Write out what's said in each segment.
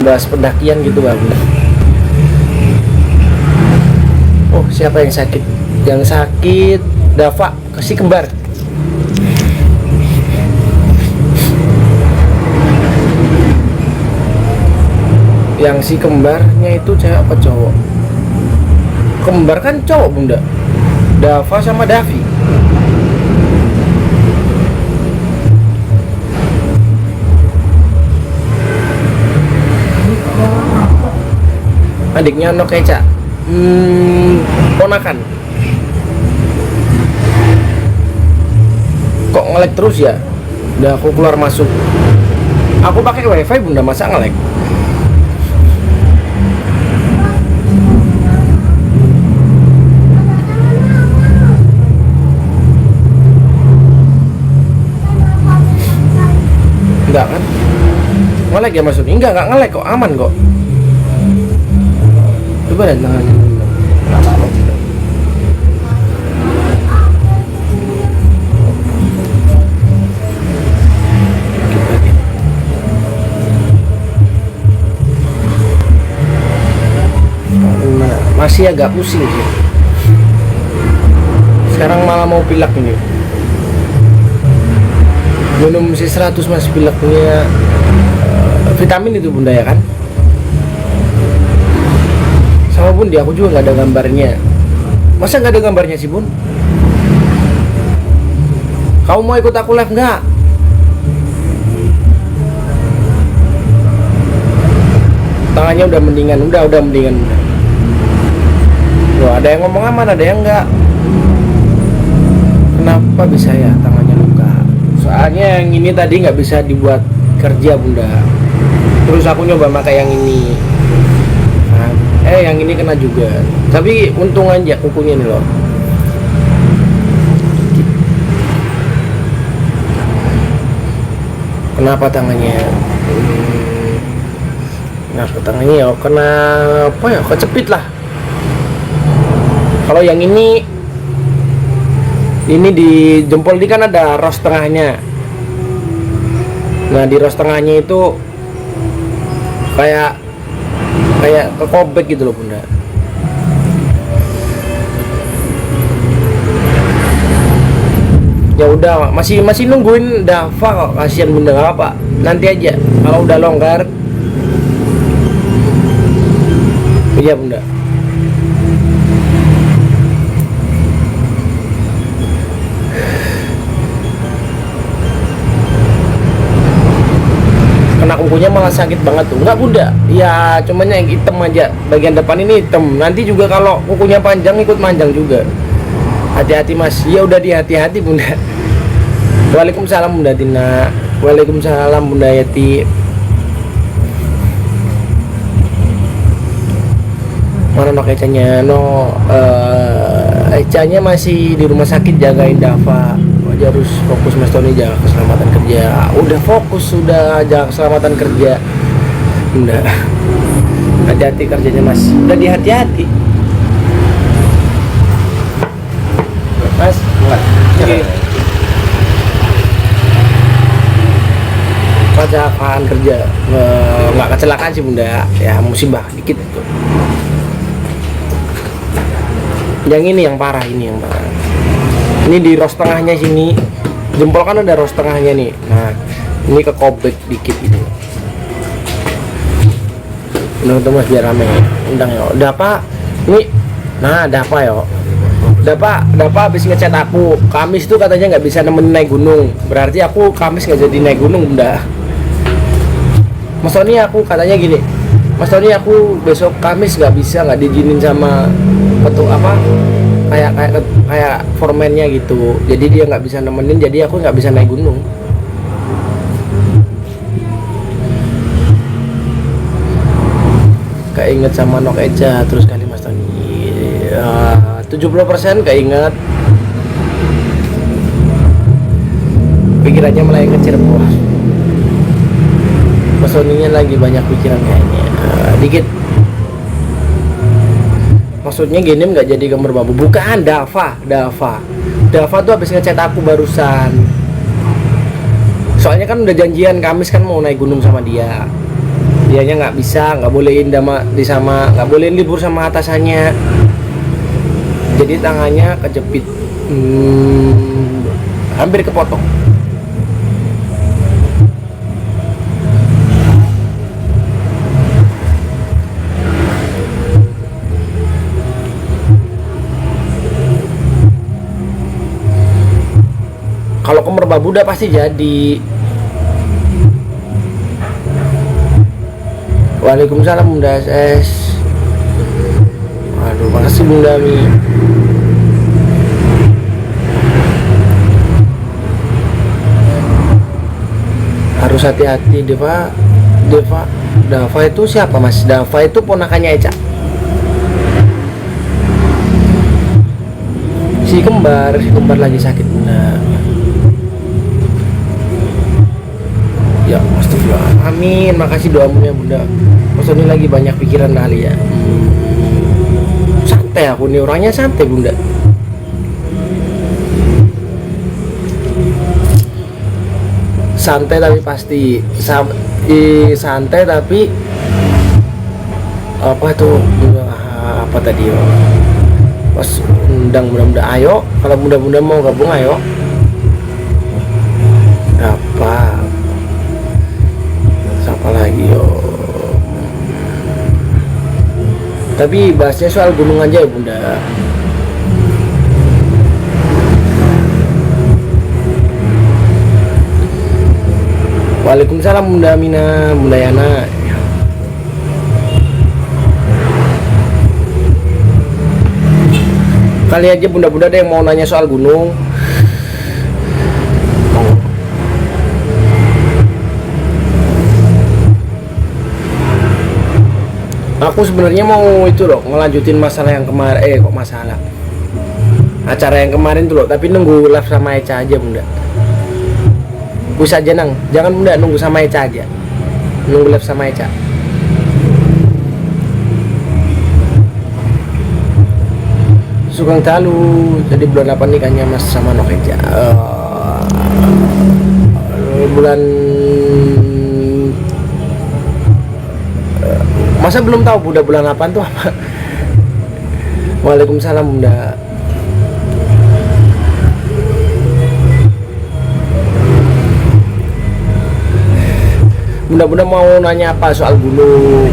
bahas pendakian gitu bang. Oh siapa yang sakit? Yang sakit Dava kasih kembar. Yang si kembarnya itu cewek apa cowok? Kembar kan cowok bunda. Dava sama Davi. Adiknya Nok Eca. Ponakan. Kok nge-lag terus ya? Udah aku keluar masuk. Aku pakai wifi bunda, masa nge-lag? Enggak kan? Nge-lag ya maksudnya? Enggak nge-lag kok, aman kok. Coba lihat tangannya. Masih agak pusing sih. Sekarang malah mau pilek ini. Minum C100 mas, pileknya vitamin itu bunda ya kan? Sama bun, di aku juga nggak ada gambarnya. Masa nggak ada gambarnya sih bun? Kamu mau ikut aku live nggak? Tangannya udah mendingan, udah mendingan. Loh, ada yang ngomong aman, ada yang enggak. Kenapa bisa ya tangannya luka? Soalnya yang ini tadi nggak bisa dibuat kerja bunda. Terus aku nyoba pakai yang ini. Nah, yang ini kena juga. Tapi untung aja kukunya nih loh. Kenapa tangannya? Kenapa tangannya ya? Kenapa ya? Kecepit lah. Kalau yang ini di jempol ini kan ada ros tengahnya. Nah di ros tengahnya itu kayak kekobek gitu loh bunda. Ya udah masih nungguin Dava kok, kasihan bunda, nggak apa, nanti aja kalau udah longgar. Iya bunda. Kena kukunya malah sakit banget tuh. Enggak bunda, ya cuman yang hitam aja, bagian depan ini hitam. Nanti juga kalau kukunya panjang ikut panjang juga. Hati-hati mas. Ya udah hati-hati bunda. Waalaikumsalam bunda Tina. Waalaikumsalam bunda Yati. Mana Nok Ecanya? Ecanya masih di rumah sakit jagain Dava. Harus fokus mas Tony jaga keselamatan kerja. Udah fokus, sudah jaga keselamatan kerja. Udah. Hati-hati kerjanya mas. Udah hati-hati. Mas, enggak. Oke. Kecelakaan kerja. Enggak kecelakaan sih bunda. Ya musibah dikit. Yang ini yang parah, Ini di ros tengahnya sini, jempol kan ada ros tengahnya nih. Nah, ini kekobek dikit ini. Udah mas biar rame. Undang ya. Udah pak. Ini, nah ada apa ya? Udah pak habis ngechat aku. Kamis tuh katanya nggak bisa nemenin naik gunung. Berarti aku Kamis nggak jadi naik gunung udah. Mas Tony aku katanya gini. Mas Tony aku besok Kamis nggak diizinin sama kayak foreman-nya gitu, jadi dia nggak bisa nemenin, jadi aku nggak bisa naik gunung. Keinget sama Nok Eca terus kali mas Tony. 70% keinget, pikirannya mulai kecil bos. Mas Tony-nya lagi banyak pikiran kayaknya. Dikit. Maksudnya gini nggak jadi gambar babu. Bukan, Dava tuh habis ngechat aku barusan. Soalnya kan udah janjian Kamis kan mau naik gunung sama dia. dianya nggak bisa, nggak bolehin nggak bolehin libur sama atasannya, jadi tangannya kejepit, hampir kepotong. Kalau ke merbabu udah pasti jadi. Waalaikumsalam Bunda SS. Waduh, makasih Bunda Mi. Harus hati-hati Dava itu siapa Mas? Dava itu ponakannya Eca. Si kembar lagi sakit Bunda. Ya, astagfirullah. Amin. Makasih doamu ya Bunda. Mas ini lagi banyak pikiran kali ya. Santai aku nih, orangnya santai Bunda. Santai tapi pasti santai tapi apa tuh apa tadi ya? Pas undang mudah-mudah ayo, kalau mudah-mudah mau gabung ayo. Apa? Siapa lagi yo? Tapi bahasnya soal gunung aja ya Bunda. Waalaikumsalam Bunda Amina, Bunda Yana. Kali aja Bunda-bunda ada yang mau nanya soal gunung. Aku sebenarnya mau itu loh, ngelanjutin masalah yang kemarin, kok masalah acara yang kemarin tuh loh, tapi nunggu live sama Eca aja Bunda. Bisa aja nang, jangan Bunda, nunggu sama Eca aja, nunggu live sama Eca. Sugeng Talu, jadi bulan apa nikahnya Mas sama Nok Eca? Bulan masa belum tahu Bunda bulan apa tuh apa? Waalaikumsalam Bunda. Bunda-bunda mau nanya apa soal gunung?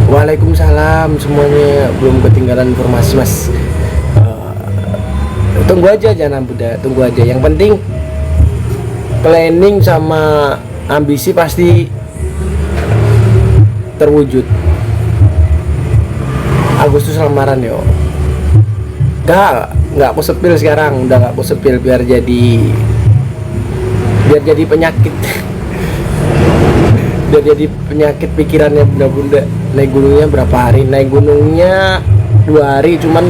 Waalaikumsalam semuanya, belum ketinggalan informasi Mas. Tunggu aja jangan Bunda, tunggu aja. Yang penting planning sama ambisi pasti terwujud. Agustus lamaran yo. Nggak aku sepil sekarang, udah nggak aku sepil biar jadi penyakit. Biar jadi penyakit pikirannya bunda-bunda. Naik gunungnya berapa hari? Naik gunungnya 2 hari, cuman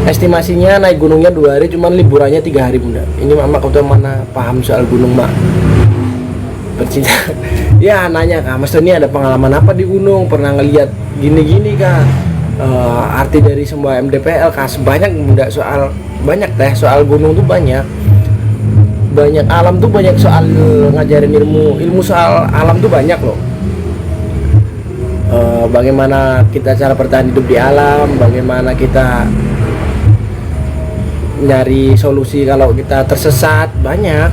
estimasinya naik gunungnya 2 hari, cuman liburannya 3 hari Bunda. Ini mama kau mana paham soal gunung Mak? Bercinta. Ya nanya Kak, Mas Tony ada pengalaman apa di gunung? Pernah ngelihat gini-gini Kak? Arti dari semua MDPL Kak, sebanyak Bunda, soal banyak deh, soal gunung tuh banyak alam tuh banyak, soal ngajarin ilmu soal alam tuh banyak loh. Bagaimana kita cara bertahan hidup di alam, bagaimana kita nyari solusi kalau kita tersesat, banyak.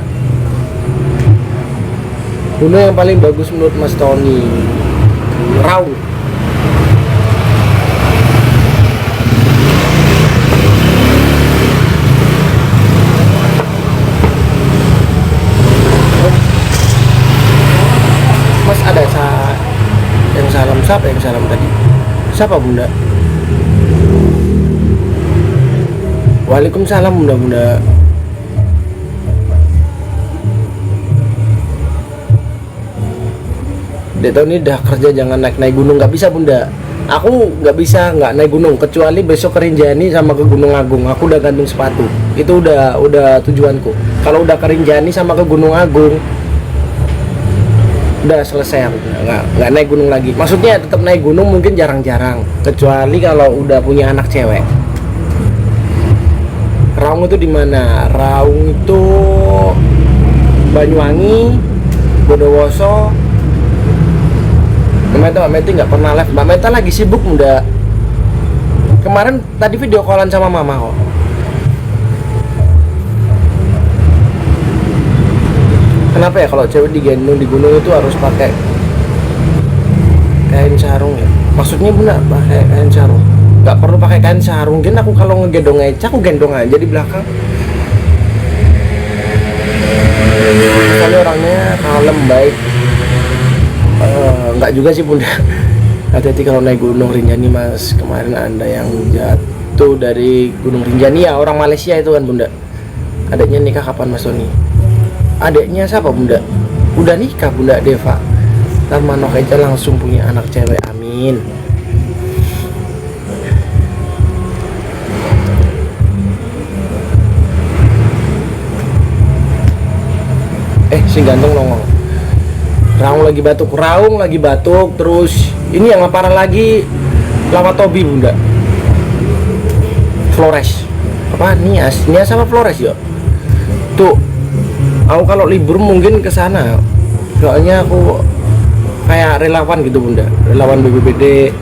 Gunung yang paling bagus menurut Mas Tony, Raung. Mas ada yang salam, siapa yang salam tadi? Siapa Bunda? Waalaikumsalam Bunda. Dek tahun ini udah kerja, jangan naik gunung. Nggak bisa Bunda, aku nggak bisa nggak naik gunung kecuali besok ke Rinjani sama ke Gunung Agung. Aku udah gantung sepatu, itu udah tujuanku. Kalau udah ke Rinjani sama ke Gunung Agung udah selesai, aku nggak naik gunung lagi. Maksudnya tetap naik gunung mungkin jarang-jarang, kecuali kalau udah punya anak cewek. Raung itu di mana? Raung itu Banyuwangi, Bondowoso. Mbak Meta nggak pernah live. Mbak Meta lagi sibuk muda. Kemarin tadi video callan sama mama kok. Kenapa ya kalau cewek digendong di gunung itu harus pakai kain sarung ya? Maksudnya bunda pakai kain sarung? Nggak perlu pakai kain sarung. Kan aku kalau ngegendong Eca, aku gendong aja di belakang. Kali orangnya kalem, baik. Nggak juga sih bunda. Hati-hati kalau naik Gunung Rinjani mas. Kemarin ada yang jatuh dari Gunung Rinjani ya, orang Malaysia itu kan bunda. Adiknya nikah kapan mas Tony? Adiknya siapa bunda? Udah nikah bunda Deva. Ntar Manok aja langsung punya anak cewek, amin. Si ganteng nongol. Raung lagi batuk, terus ini yang parah lagi Lama Tobi bunda. Flores. Apa Nias sama Flores ya? Tuh. Aku kalau libur mungkin ke sana. Soalnya aku kayak relawan gitu bunda, relawan BPBD.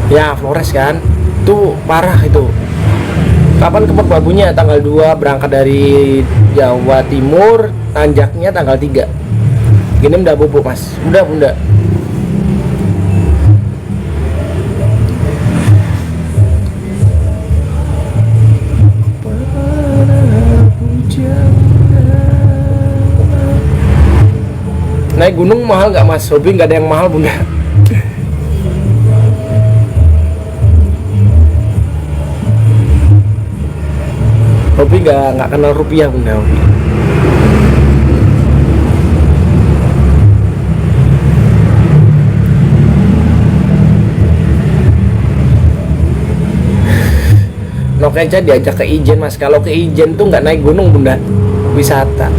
Ya Flores kan, itu parah itu. Kapan ke Merbabunya? Tanggal 2 berangkat dari Jawa Timur, tanjaknya tanggal 3. Gini udah bubuk mas, udah bunda. Naik gunung mahal nggak mas? Hobi nggak ada yang mahal bunda. Hobi nggak kenal rupiah bunda. Hobi. Nokeja diajak ke Ijen mas. Kalau ke Ijen tuh nggak naik gunung bunda, wisata.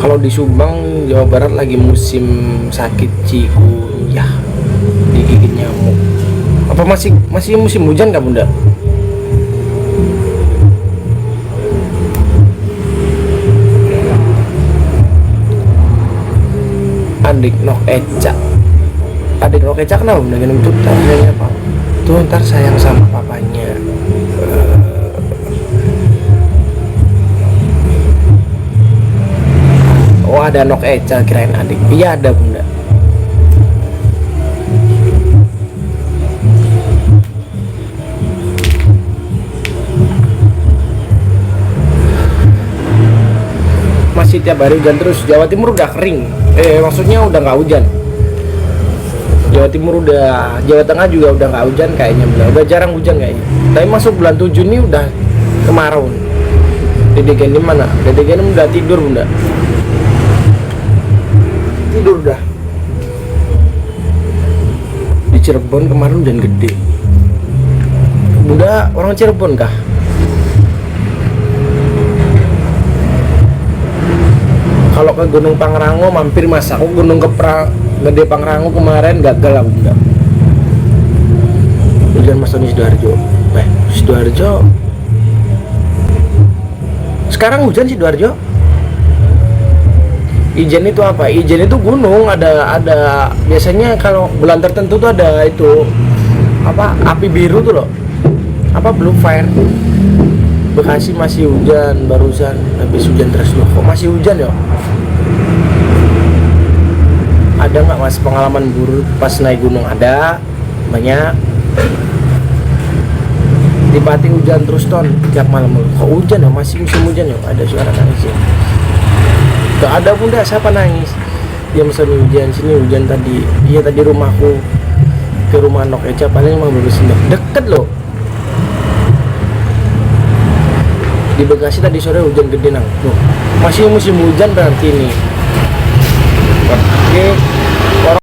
Kalau di Subang, Jawa Barat lagi musim sakit cikungunya, digigit nyamuk. Apa masih musim hujan nggak bunda? Adik Nok Eca kenapa bunda? Gini tuh tanya apa? Tuh ntar sayang sama papanya. Oh ada Nok Eca, kirain adik. Iya ada bunda. Masih tiap hari hujan terus. Jawa Timur udah kering. Maksudnya udah nggak hujan. Jawa Timur udah, Jawa Tengah juga udah nggak hujan kayaknya bunda. Udah jarang hujan kayaknya. Tapi masuk bulan 7 ini udah kemarau. Dede Geni mana? Dede Geni udah tidur bunda. Tidur dah. Di Cirebon kemarin hujan gede. Bunda orang Cirebon kah? Kalau ke Gunung Pangrango mampir mas. Aku Gunung Gede Pangrango kemarin gagal lah bunda. Hujan mas Tony Sidoarjo. Sidoarjo. Sekarang hujan Sidoarjo. Ijen itu apa? Ijen itu gunung, ada biasanya kalau bulan tertentu tuh ada itu apa api biru tuh loh, apa blue fire. Bekasi masih hujan barusan, habis hujan terus loh. Kok masih hujan ya? Ada nggak mas pengalaman buruk pas naik gunung? Ada banyak. Di Pati hujan terus ton tiap malam. Kok hujan ya? Masih musim hujan ya? Ada suara nangis ya? Gak ada bunda, siapa nangis? Dia mesen hujan, sini hujan tadi. Iya tadi rumahku ke rumah Nok Eca paling 15 menit. Deket loh. Di Bekasi tadi sore hujan gede nang. Loh, masih musim hujan berarti ini. Oke.